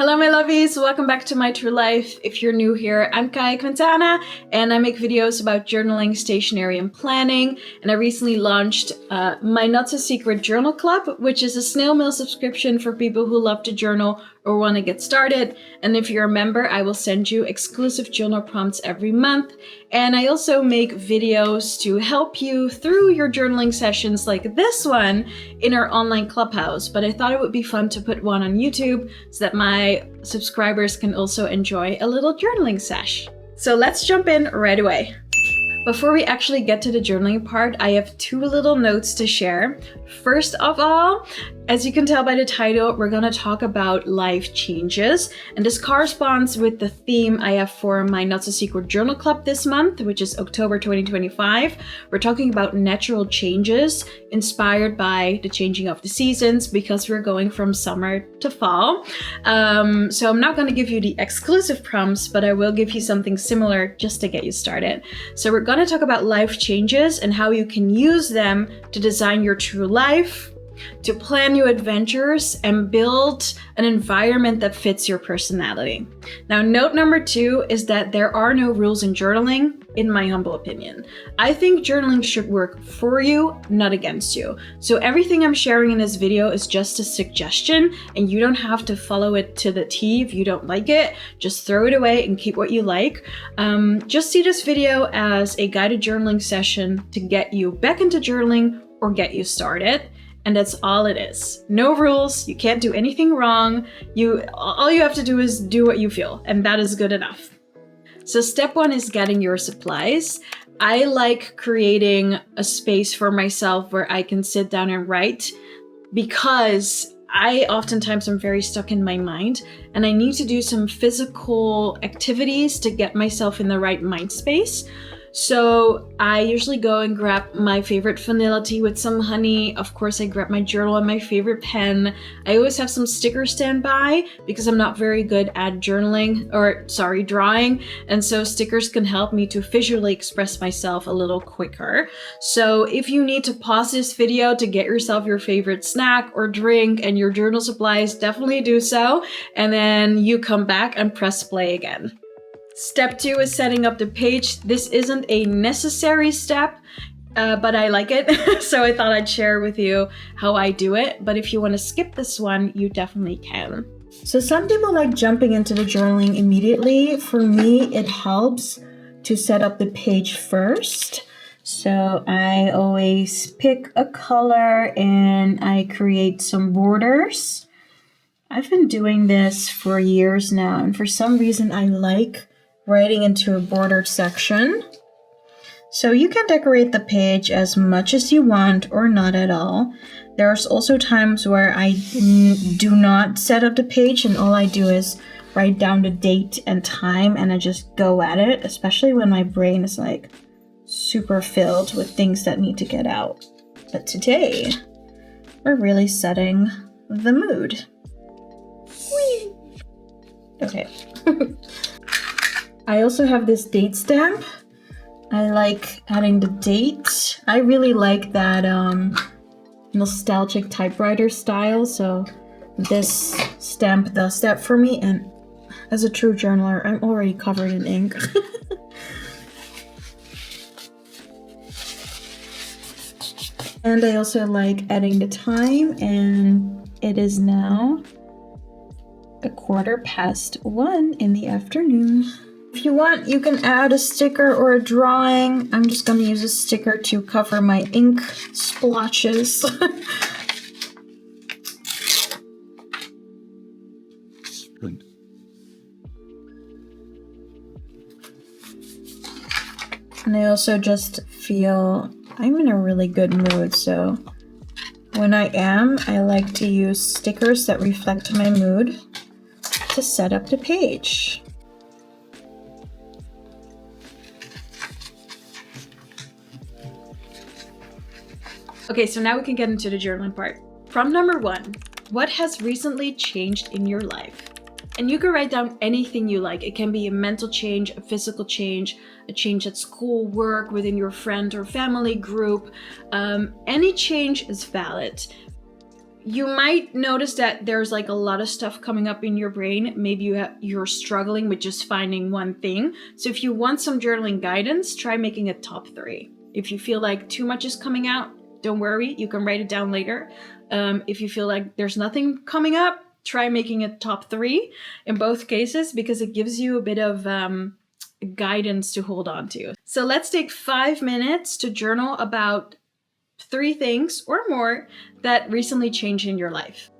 Hello my lovies, welcome back to My True Life. If you're new here, I'm Kai Quintana and I make videos about journaling, stationery, and planning. And I recently launched my Not So Secret Journal Club, which is a snail mail subscription for people who love to journal or want to get started. And if you're a member, I will send you exclusive journal prompts every month. And I also make videos to help you through your journaling sessions like this one in our online clubhouse. But I thought it would be fun to put one on YouTube so that my subscribers can also enjoy a little journaling sesh. So let's jump in right away. Before we actually get to the journaling part, I have two little notes to share. First of all, as you can tell by the title, we're going to talk about life changes. And this corresponds with the theme I have for my Not So Secret Journal Club this month, which is October 2025. We're talking about natural changes inspired by the changing of the seasons because we're going from summer to fall. So I'm not going to give you the exclusive prompts, but I will give you something similar just to get you started. So we're going to talk about life changes and how you can use them to design your true life, to plan new adventures, and build an environment that fits your personality. Now, note number 2 is that there are no rules in journaling, in my humble opinion. I think journaling should work for you, not against you. So everything I'm sharing in this video is just a suggestion, and you don't have to follow it to the T if you don't like it. Just throw it away and keep what you like. Just see this video as a guided journaling session to get you back into journaling or get you started. And that's all it is. No rules. You can't do anything wrong. All you have to do is do what you feel, and that is good enough. So step 1 is getting your supplies. I like creating a space for myself where I can sit down and write because I oftentimes am very stuck in my mind and I need to do some physical activities to get myself in the right mind space. So I usually go and grab my favorite vanilla tea with some honey. Of course, I grab my journal and my favorite pen. I always have some stickers standby because I'm not very good at drawing. And so stickers can help me to visually express myself a little quicker. So if you need to pause this video to get yourself your favorite snack or drink and your journal supplies, definitely do so. And then you come back and press play again. Step 2 is setting up the page. This isn't a necessary step, but I like it. So I thought I'd share with you how I do it. But if you want to skip this one, you definitely can. So some people like jumping into the journaling immediately. For me, it helps to set up the page first. So I always pick a color and I create some borders. I've been doing this for years now, and for some reason I like writing into a bordered section. So you can decorate the page as much as you want or not at all. There's also times where I do not set up the page and all I do is write down the date and time and I just go at it, especially when my brain is like super filled with things that need to get out. But today, we're really setting the mood. Whee! Okay. I also have this date stamp. I like adding the date. I really like that nostalgic typewriter style, so this stamp does that for me, and as a true journaler, I'm already covered in ink. And I also like adding the time, and it is now 1:15 in the afternoon. If you want, you can add a sticker or a drawing. I'm just going to use a sticker to cover my ink splotches. Good. And I also just feel I'm in a really good mood, so when I am, I like to use stickers that reflect my mood to set up the page. Okay, so now we can get into the journaling part. Prompt number 1, what has recently changed in your life? And you can write down anything you like. It can be a mental change, a physical change, a change at school, work, within your friend or family group. Any change is valid. You might notice that there's like a lot of stuff coming up in your brain. Maybe you're struggling with just finding one thing. So if you want some journaling guidance, try making a top 3. If you feel like too much is coming out, don't worry, you can write it down later. If you feel like there's nothing coming up, try making a top 3 in both cases, because it gives you a bit of guidance to hold on to. So let's take 5 minutes to journal about 3 things or more that recently changed in your life.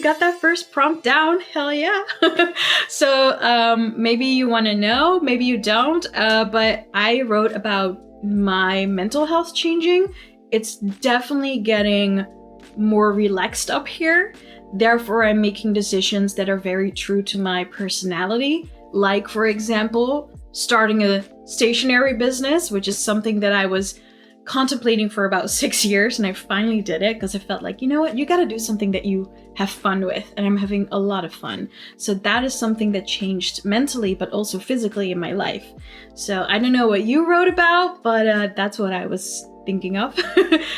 got that first prompt down. Hell yeah. So maybe you want to know, maybe you don't, but I wrote about my mental health changing. It's definitely getting more relaxed up here. Therefore, I'm making decisions that are very true to my personality. Like, for example, starting a stationery business, which is something that I was contemplating for about 6 years, and I finally did it because I felt like, you know what, you got to do something that you have fun with, and I'm having a lot of fun. So that is something that changed mentally but also physically in my life. So I don't know what you wrote about, but that's what I was thinking of.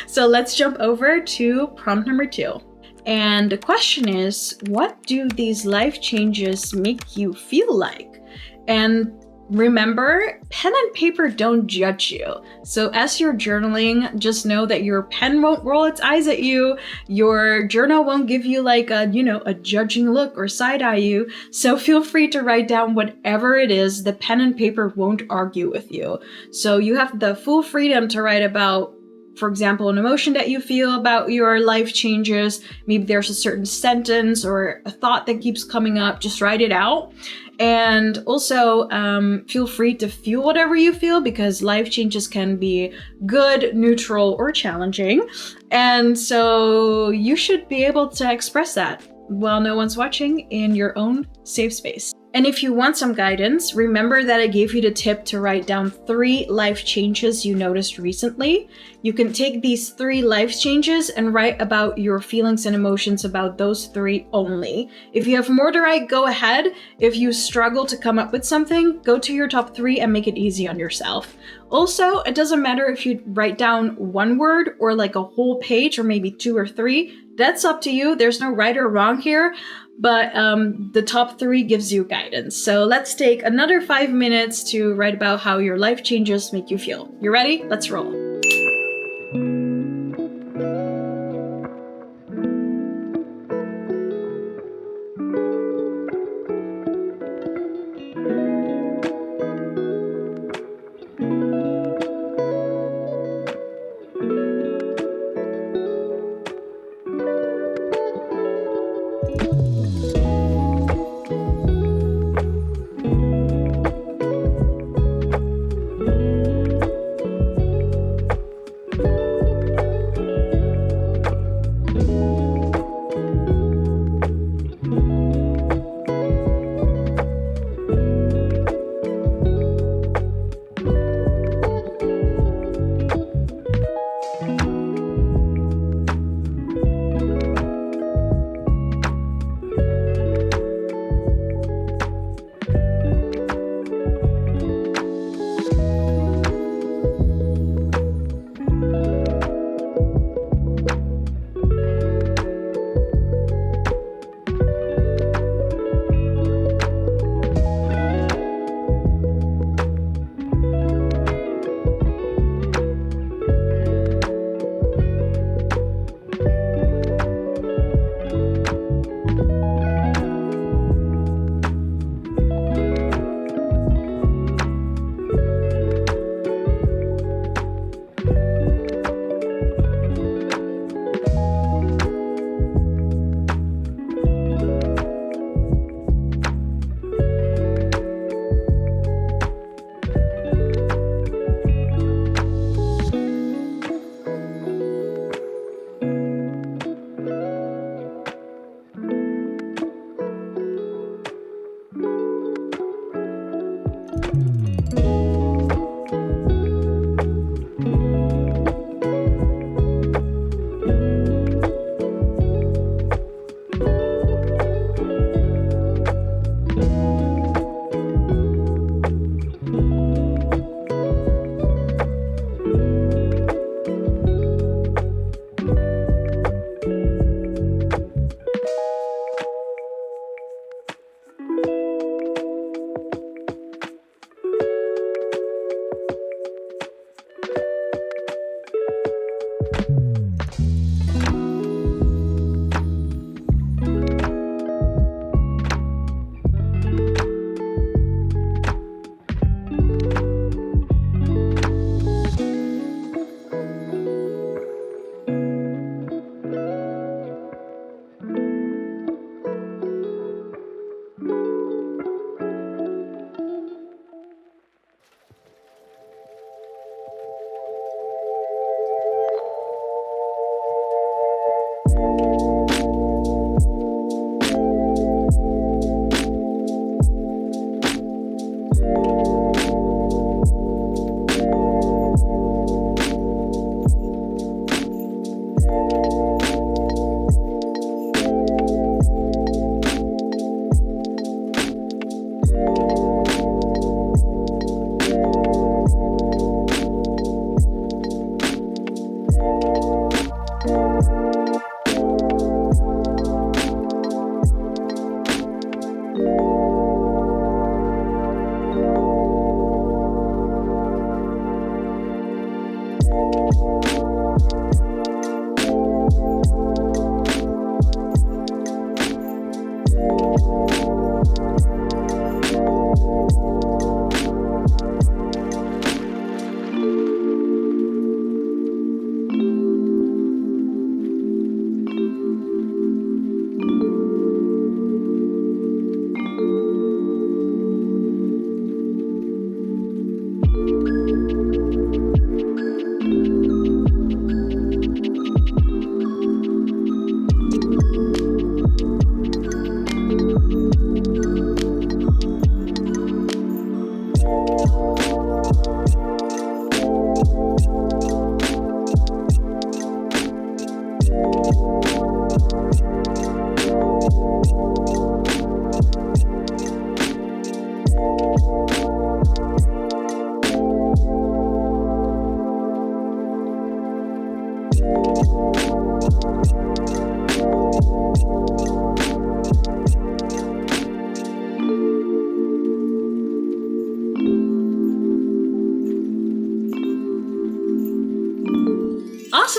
So let's jump over to prompt number 2. And the question is, what do these life changes make you feel like? And remember, pen and paper don't judge you. So as you're journaling, just know that your pen won't roll its eyes at you. Your journal won't give you like a judging look or side eye you. So feel free to write down whatever it is. The pen and paper won't argue with you. So you have the full freedom to write about, for example, an emotion that you feel about your life changes. Maybe there's a certain sentence or a thought that keeps coming up. Just write it out. And also feel free to feel whatever you feel, because life changes can be good, neutral, or challenging. And so you should be able to express that while no one's watching in your own safe space. And if you want some guidance, remember that I gave you the tip to write down 3 life changes you noticed recently. You can take these 3 life changes and write about your feelings and emotions about those 3 only. If you have more to write, go ahead. If you struggle to come up with something, go to your top 3 and make it easy on yourself. Also, it doesn't matter if you write down 1 word or like a whole page or maybe 2 or 3. That's up to you. There's no right or wrong here. But the top 3 gives you guidance. So let's take another 5 minutes to write about how your life changes make you feel. You ready? Let's roll.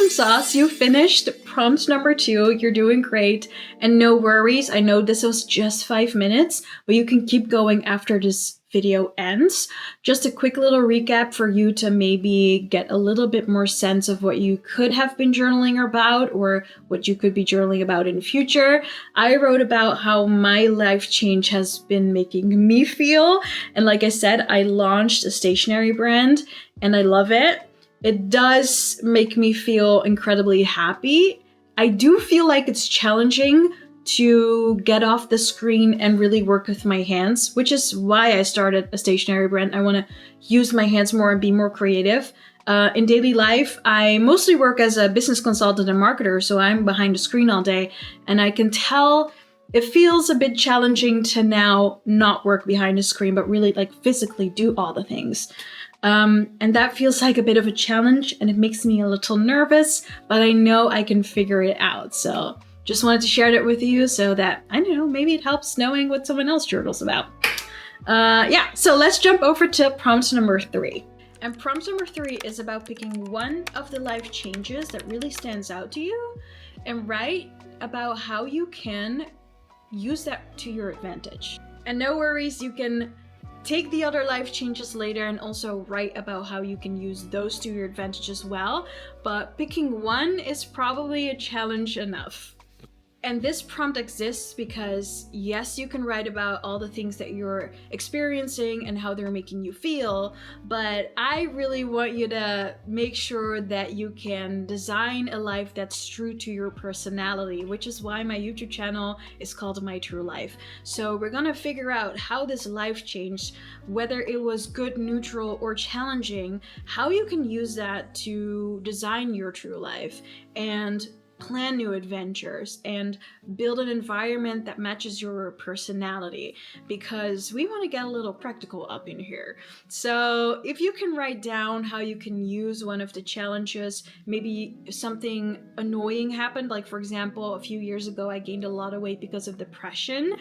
awesome sauce. You finished prompt number 2. You're doing great. And no worries. I know this was just 5 minutes, but you can keep going after this video ends. Just a quick little recap for you to maybe get a little bit more sense of what you could have been journaling about or what you could be journaling about in the future. I wrote about how my life change has been making me feel. And like I said, I launched a stationery brand and I love it. It does make me feel incredibly happy. I do feel like it's challenging to get off the screen and really work with my hands, which is why I started a stationery brand. I want to use my hands more and be more creative. In daily life, I mostly work as a business consultant and marketer, so I'm behind the screen all day, and I can tell it feels a bit challenging to now not work behind the screen, but really like physically do all the things. And that feels like a bit of a challenge, and it makes me a little nervous, but I know I can figure it out. So just wanted to share that with you so that, I don't know, maybe it helps knowing what someone else journals about. So let's jump over to prompt number 3. And prompt number 3 is about picking one of the life changes that really stands out to you and write about how you can use that to your advantage. And no worries, you can take the other life changes later and also write about how you can use those to your advantage as well. But picking one is probably a challenge enough. And this prompt exists because, yes, you can write about all the things that you're experiencing and how they're making you feel, but I really want you to make sure that you can design a life that's true to your personality, which is why my YouTube channel is called My True Life. So we're gonna figure out how this life changed, whether it was good, neutral, or challenging, how you can use that to design your true life and plan new adventures and build an environment that matches your personality, because we want to get a little practical up in here. So if you can write down how you can use one of the challenges, maybe something annoying happened, like for example, a few years ago I gained a lot of weight because of depression.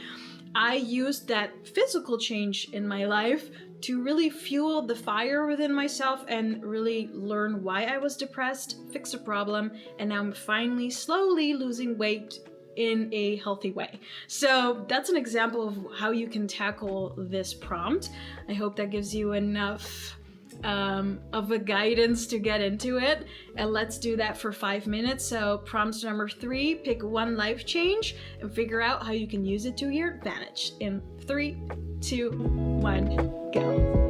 I used that physical change in my life to really fuel the fire within myself and really learn why I was depressed, fix the problem, and now I'm finally slowly losing weight in a healthy way. So that's an example of how you can tackle this prompt. I hope that gives you enough of a guidance to get into it, and let's do that for 5 minutes. So prompt number 3, pick one life change and figure out how you can use it to your advantage. In 3, 2, 1, go.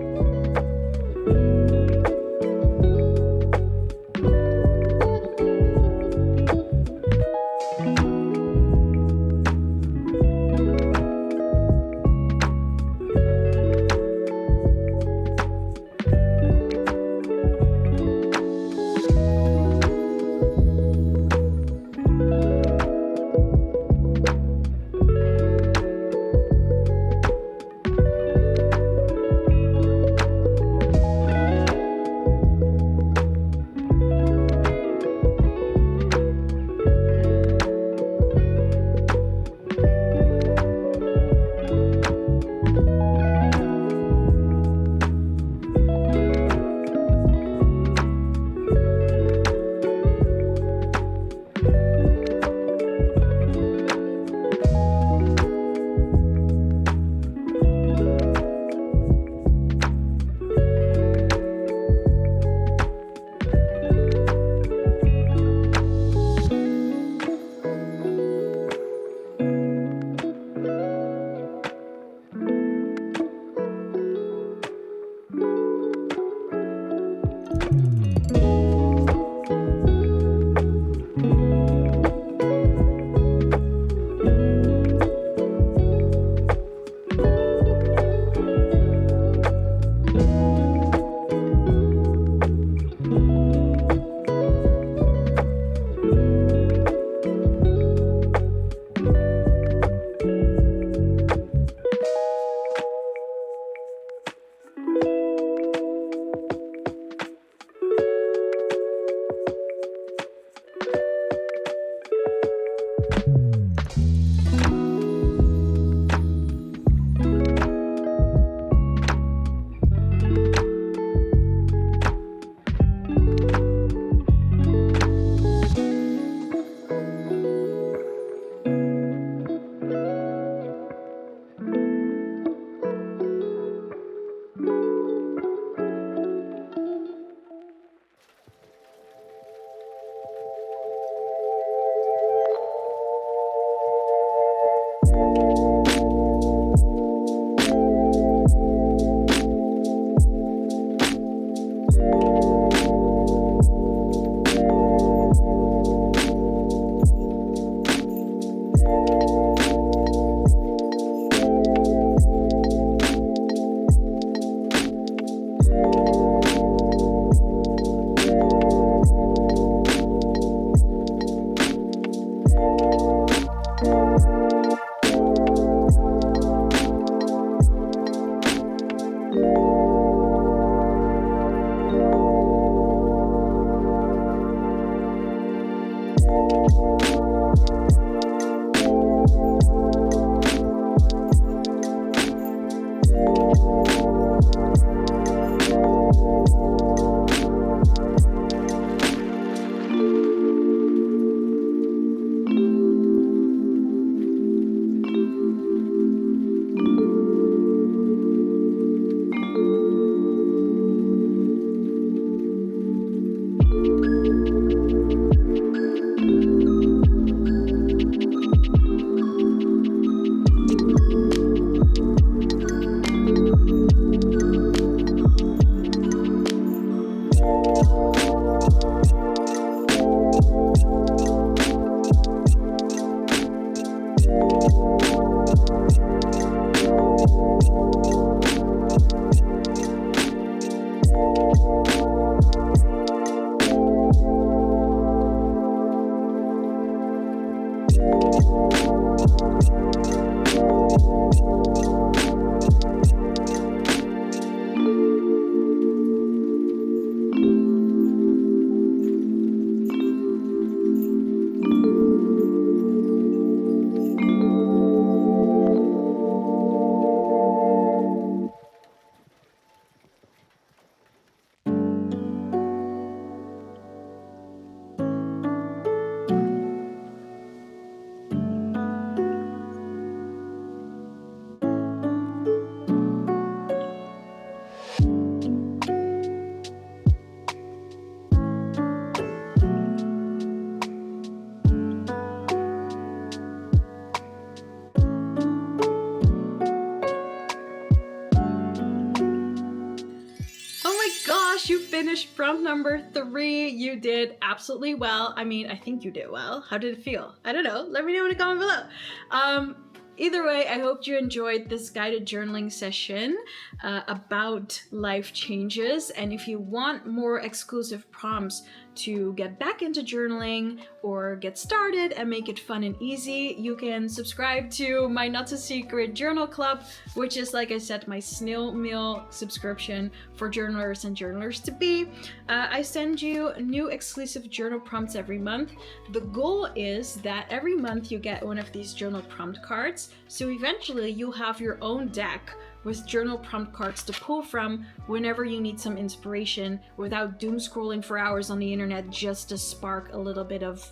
gosh, you finished prompt number 3. You did absolutely well. I mean, I think you did well. How did it feel? I don't know. Let me know in the comment below. Either way, I hope you enjoyed this guided journaling session about life changes. And if you want more exclusive prompts to get back into journaling or get started and make it fun and easy, you can subscribe to my Not So Secret Journal Club, which is, like I said, my snail mail subscription for journalers and journalers to be. I send you new exclusive journal prompts every month. The goal is that every month you get one of these journal prompt cards. So eventually you'll have your own deck with journal prompt cards to pull from whenever you need some inspiration without doom scrolling for hours on the internet just to spark a little bit of,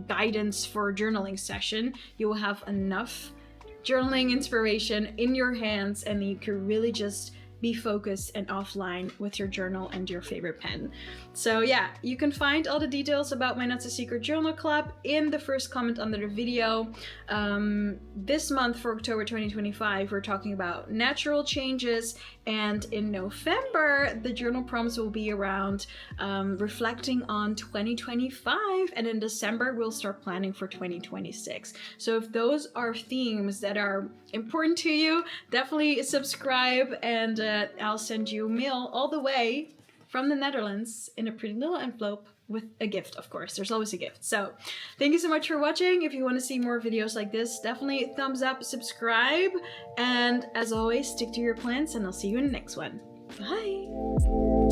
guidance for a journaling session. You will have enough journaling inspiration in your hands and you can really just be focused and offline with your journal and your favorite pen. So yeah, you can find all the details about my Not So Secret Journal Club in the first comment under the video. This month for October 2025, we're talking about natural changes, and in November, the journal prompts will be around reflecting on 2025, and in December, we'll start planning for 2026. So if those are themes that are important to you, definitely subscribe, and I'll send you mail all the way from the Netherlands in a pretty little envelope with a gift, of course. There's always a gift. So thank you so much for watching. If you want to see more videos like this, definitely thumbs up, subscribe, and as always, stick to your plans, and I'll see you in the next one. Bye!